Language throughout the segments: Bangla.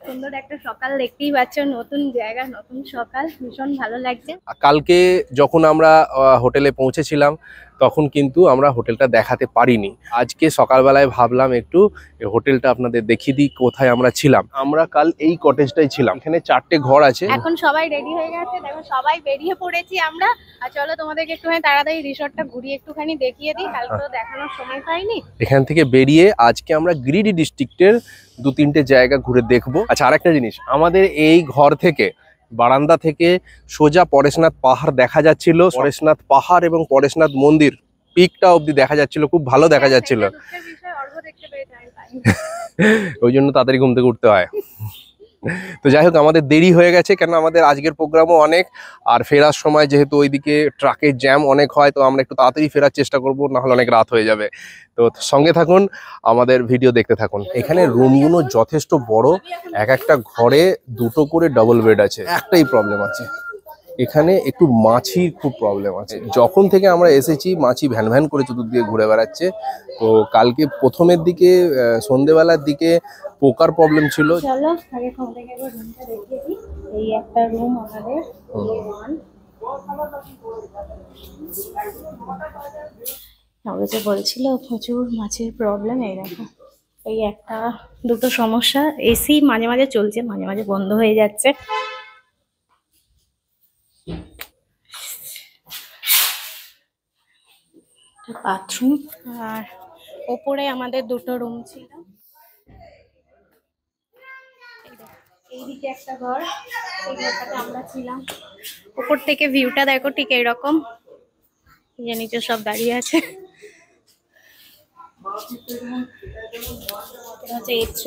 সুন্দর একটা সকাল দেখতেই পাচ্ছ, নতুন জায়গা নতুন সকাল, ভীষণ ভালো লাগছে। কালকে যখন আমরা হোটেলে পৌঁছেছিলাম তখন কিন্তু আমরা হোটেলটা দেখাতে পারিনি। আজকে সকালবেলায় ভাবলাম একটু হোটেলটা আপনাদের দেখিয়ে দিই কোথায় আমরা ছিলাম। আমরা কাল এই কটেজটাই ছিলাম। এখানে 4টে ঘর আছে। এখন সবাই রেডি হয়ে গেছে, দেখো সবাই বেরিয়ে পড়েছি আমরা। আর চলো তোমাদেরকে একটুখানি তাড়াতাড়ি রিসর্টটা ঘুরিয়ে একটুখানি দেখিয়ে দিই, কালকে তো দেখানোর সময় পাইনি। এখান থেকে বেরিয়ে আজকে আমরা গিরিডি ডিস্ট্রিক্টের 2-3টে জায়গা ঘুরে দেখবো। আচ্ছা, আরেকটা জিনিস, আমাদের এই ঘর থেকে বারান্দা থেকে সোজা পরেশনাথ পাহাড় দেখা যাচ্ছিল। পরেশনাথ পাহাড় এবং পরেশনাথ মন্দির পিকটা অবধি দেখা যাচ্ছিল, খুব ভালো দেখা যাচ্ছিল। ওই জন্য তাড়াতাড়ি ঘুম থেকে উঠতে হয়। তো যাই হোক, আমাদের দেরি হয়ে গেছে, কেন আমাদের আজকের প্রোগ্রামও অনেক, আর ফেরার সময় যেহেতু ওইদিকে ট্রাকের জ্যাম অনেক হয়, তো আমরা একটু তাড়াতাড়ি ফেরার চেষ্টা করবো, না হলে অনেক রাত হয়ে যাবে। তো সঙ্গে থাকুন, আমাদের ভিডিও দেখতে থাকুন। এখানে রুমগুলো যথেষ্ট বড়, এক একটা ঘরে 2টো করে ডাবল বেড আছে। একটাই প্রবলেম আছে, এখানে একটু মাছির খুব প্রবলেম আছে। যখন থেকে আমরা এসেছি মাছি ভ্যান ভ্যান করে চতুর্দিকে ঘুরে বেড়াচ্ছে। তো কালকে প্রথমের দিকে সন্ধেবেলার দিকে পোকার প্রবলেম ছিল। চলো আগে ঘুম থেকে রুমটা দেখিয়ে দিই। এই একটা রুম আমাদের, যে বলছিল প্রচুর মাছের প্রবলেম। এই দেখো, এই একটা দুটো সমস্যা। এসি মাঝে মাঝে চলছে, মাঝে মাঝে বন্ধ হয়ে যাচ্ছে। বাথরুম, আর ওপরে আমাদের 2টো রুম ছিল। এইদিকে একটা ঘর, এই ঘরটাতে আমরা ছিলাম। উপর থেকে ভিউটা দেখো ঠিক এইরকম, যে নিচে সব দাঁড়িয়ে আছে। এটা হচ্ছে A3।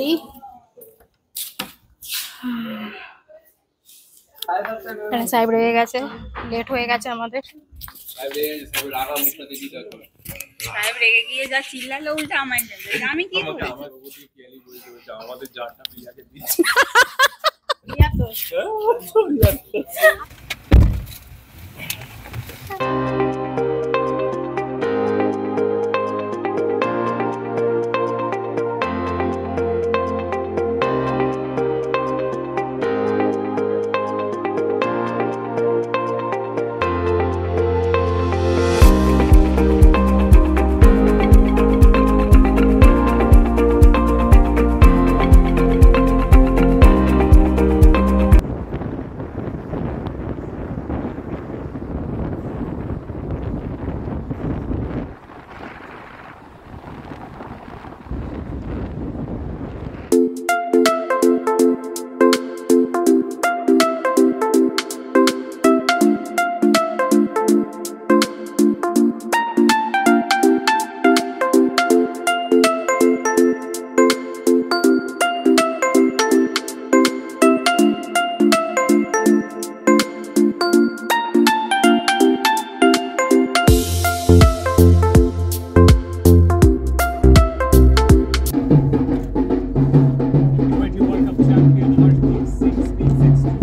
সাহেব রেগে গেছে, লেট হয়ে গেছে আমাদের। সাহেব রেগে গিয়ে যা চিল্লালো উল্টা আমায় দেবে, আমি কি করি? আমাদের জারটা প্রিয়াকে দিয়েছি। প্রিয়া তো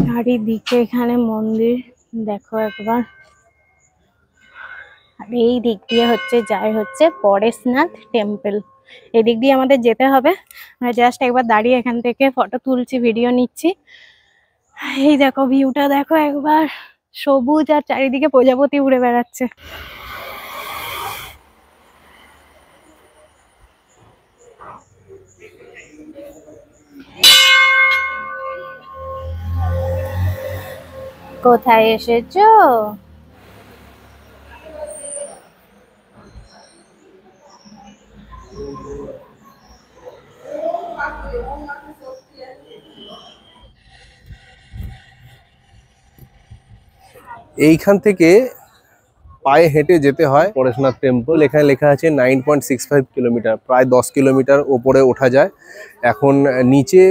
চারিদিকে এখানে মন্দির দেখো একবার। আর এই দিক দিয়ে হচ্ছে পরেশনাথ টেম্পল। এদিক দিয়ে আমাদের যেতে হবে। আমরা জাস্ট একবার দাঁড়িয়ে এখান থেকে ফটো তুলছি, ভিডিও নিচ্ছি। এই দেখো ভিউটা দেখো একবার, সবুজ আর চারিদিকে প্রজাপতি উড়ে বেড়াচ্ছে। কোথায় এসেছো? এইখান থেকে পায়ে হেঁটে যেতে হয় পরেশনাথ টেম্পল। এখানে লেখা আছে 9.65 কিলোমিটার, প্রায় 10 কিলোমিটার ওপরে ওঠা যায়। এখন নিচে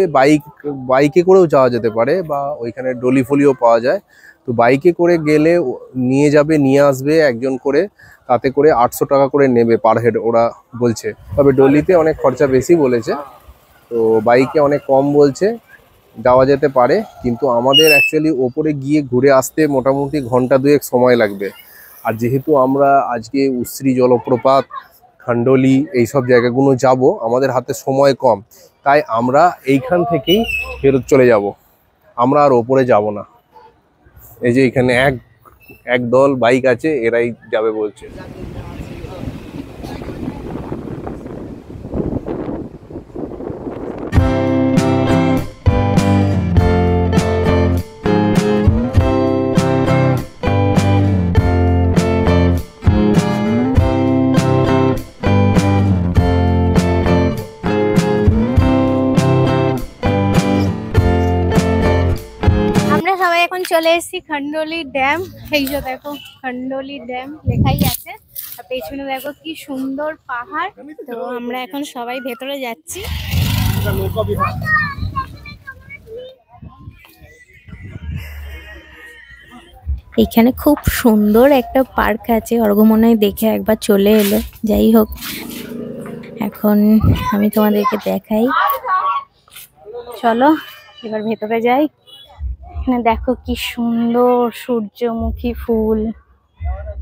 বাইকে করেও যাওয়া যেতে পারে, বা ওইখানে ডলি ফলিও পাওয়া যায়। তো বাইকে করে গেলে নিয়ে আসবে একজন করে, তাতে করে 800 টাকা করে নেবে পার হেড ওরা বলছে। তবে ডলিতে অনেক খরচা বেশি বলেছে, তো বাইকে অনেক কম বলছে, যাওয়া যেতে পারে। কিন্তু আমাদের অ্যাকচুয়ালি ওপরে গিয়ে ঘুরে আসতে মোটামুটি ঘন্টা 2 সময় লাগবে। আর যেহেতু আমরা আজকে উশ্রী জলপ্রপাত, খান্ডলি এইসব জায়গাগুলো যাব, আমাদের হাতে সময় কম, তাই আমরা এইখান থেকেই ফেরত চলে যাব, আমরা আর ওপরে যাব না। এই যে এখানে এক দল বাইক আছে, এরাই যাবে বলছে। আমরা সবাই এখন চলে এসেছি খন্ডোলি ড্যাম। এই যে দেখো খন্ডোলি ড্যাম লেখাই আছে, আর পেছনে দেখো কি সুন্দর পাহাড়। তো আমরা এখন সবাই ভেতরে যাচ্ছি। এখানে খুব সুন্দর একটা পার্ক আছে, অর্গমনায় দেখে একবার চলে এলো। যাই হোক, এখন আমি তোমাদেরকে দেখাই, চলো এবার ভেতরে যাই। এখানে দেখো কি সুন্দর সূর্যমুখী ফুল,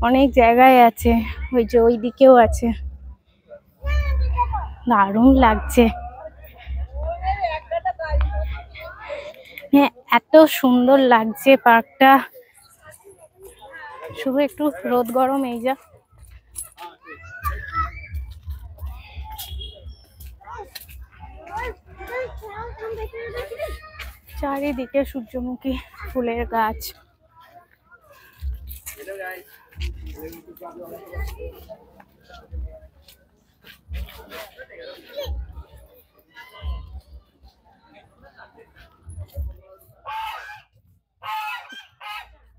অনেক জায়গায় আছে, ওই যে ওই দিকেও আছে, দারুণ লাগছে। হ্যাঁ, এত সুন্দর লাগছে পার্কটা, শুধু একটু রোদ গরম এই যা। চারিদিকে সূর্যমুখী ফুলের গাছ।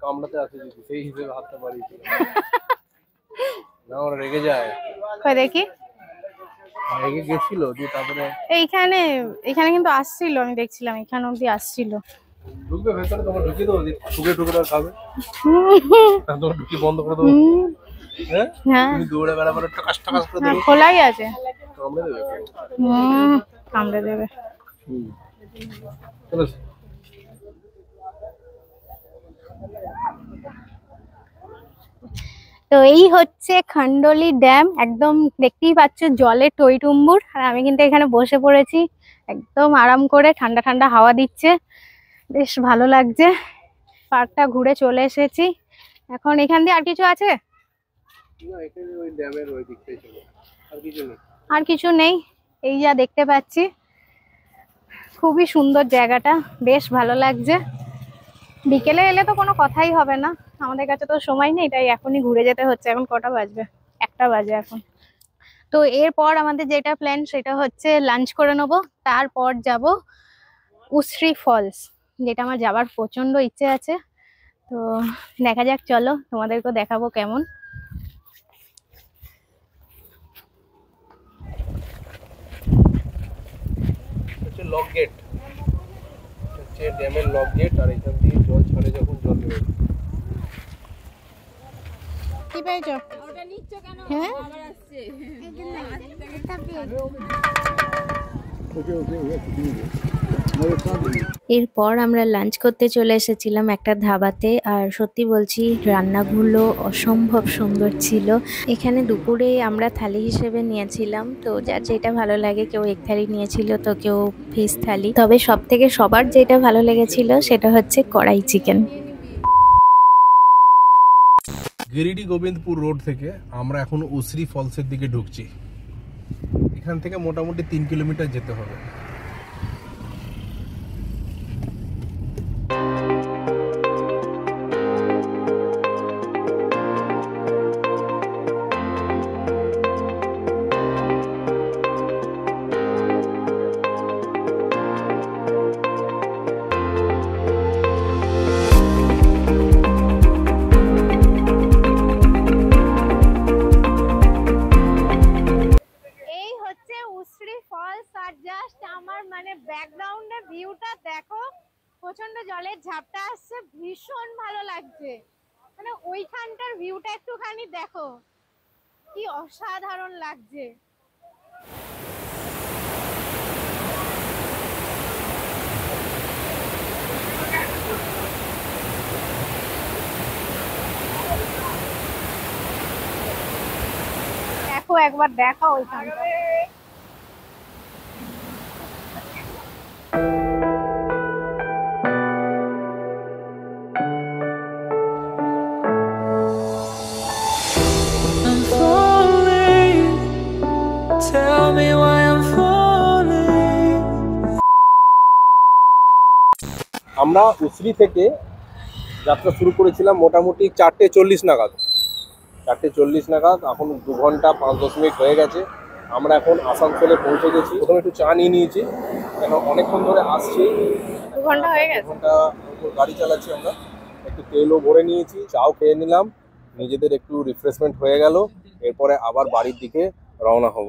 কামড়াতে আসে যদি সেই হিসেবে হাতটা বাড়িয়েছে না, ওরা রেগে যায়। কই দেখি, রেগে গেছিল দিয়ে তারপরে এইখানে এখানে কিন্তু আসছিল, আমি দেখছিলাম এখানে অব্দি আসছিল। ঢুকবে ভেতরে, তোমার ঢুকিয়ে দেবো, ঢুকে ঢুকে আর খাবে, তোমার ঢুকি বন্ধ করে দেবো। হ্যাঁ, হ্যাঁ তুমি দৌড়ে বেড়াবে, টাকাস টাকাস করে দেবে, খোলাই আছে, কামড়ে দেবে। কামড়ে দেবে। চলো। তো এই হচ্ছে খন্ডোলি ড্যাম, একদম দেখতেই পাচ্ছ জলে টইটুম্বুর। আর আমি কিন্তু এখানে বসে পড়েছি একদম আরাম করে, ঠান্ডা ঠান্ডা হাওয়া দিচ্ছে, বেশ ভালো লাগছে। পার্কটা ঘুরে চলে এসেছি। এখন এখান দিয়ে আর কিছু আছে? না, এখানে ওই ড্যামের ওই দিকটাই চলো, আর কিছু নেই। আর কিছু নেই, এই যা দেখতে পাচ্ছি। খুবই সুন্দর জায়গাটা, বেশ ভালো লাগছে। বিকেলে এলে তো কোনো কথাই হবে না, আমাদের কাছে তো সময় নেই, তাই এখনই ঘুরে যেতে হচ্ছে। এখন কটা বাজবে? 1টা বাজে এখন। তো এরপর আমাদের যেটা প্ল্যান সেটা হচ্ছে লাঞ্চ করে নেবো, তারপর যাব উশ্রী ফলস, যেটা আমার যাবার প্রচন্ড ইচ্ছে আছে। তো দেখা যাক, চলো তোমাদেরকেও দেখাবো কেমন। হচ্ছে লক গেট, হচ্ছে ড্যামের লক গেট, আর এখান দিয়ে জল ছাড়ে যখন জল বেরোয়। কি পেয়েছো? ওটা নিচ্ছ কেন? হ্যাঁ আবার আসছে। এরপর আমরা লাঞ্চ করতে চলে এসেছিলাম একটা ধাবাতে, আর সত্যি বলছি রান্নাগুলো অসম্ভব সুন্দর ছিল। এখানে দুপুরে আমরা থালি হিসেবে নিয়েছিলাম, তো যার যেটা ভালো লাগে, কেউ এগ থালি নিয়েছিল, তো কেউ ফিশ থালি। তবে সবার যেটা ভালো লেগেছিল সেটা হচ্ছে কড়াই চিকেন। গিরিডি গোবিন্দপুর রোড থেকে আমরা এখন উশ্রী ফলসের দিকে ঢুকছি। এখান থেকে মোটামুটি 3 কিলোমিটার যেতে হবে। এই হচ্ছে উশ্রী ফলস, আর জাস্ট আমার মানে ব্যাকগ্রাউন্ডে ভিউটা দেখো, প্রচন্ড জলের ঝাপটা আসছে, ভীষণ ভালো লাগছে। মানে ওইখানটার ভিউটা একটুখানি দেখো, কি অসাধারণ লাগছে। দেখো একবার, দেখো ওইখানটা। আমরা উসরি থেকে যাত্রা শুরু করেছিলাম মোটামুটি 4:40 নাগাদ। 4:40 নাগাদ, এখন 2 ঘন্টা 5-10 মিনিট হয়ে গেছে। আমরা এখন আসানসোলে পৌঁছে গেছি। প্রথমে একটু চা নিয়ে নিয়েছি, কেন অনেকক্ষণ ধরে আসছি। 2 ঘন্টা হয়ে গেছে। 2 ঘন্টা উপর গাড়ি চালাচ্ছি আমরা। একটু তেলও ভরে নিয়েছি, চাও খেয়ে নিলাম, নিজেদের একটু রিফ্রেশমেন্ট হয়ে গেল। এরপরে আবার বাড়ির দিকে রওনা হব।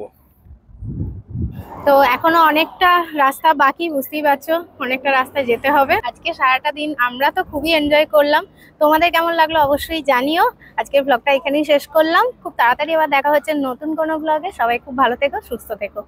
তো এখনো অনেকটা রাস্তা বাকি, বুঝতেই পারছো, অনেকটা রাস্তা যেতে হবে। আজকে সারাটা দিন আমরা তো খুবই এনজয় করলাম। তোমাদের কেমন লাগলো অবশ্যই জানিও। আজকের ব্লগটা এখানেই শেষ করলাম। খুব তাড়াতাড়ি আবার দেখা হচ্ছে নতুন কোনো ব্লগে। সবাই খুব ভালো থেকো, সুস্থ থেকো।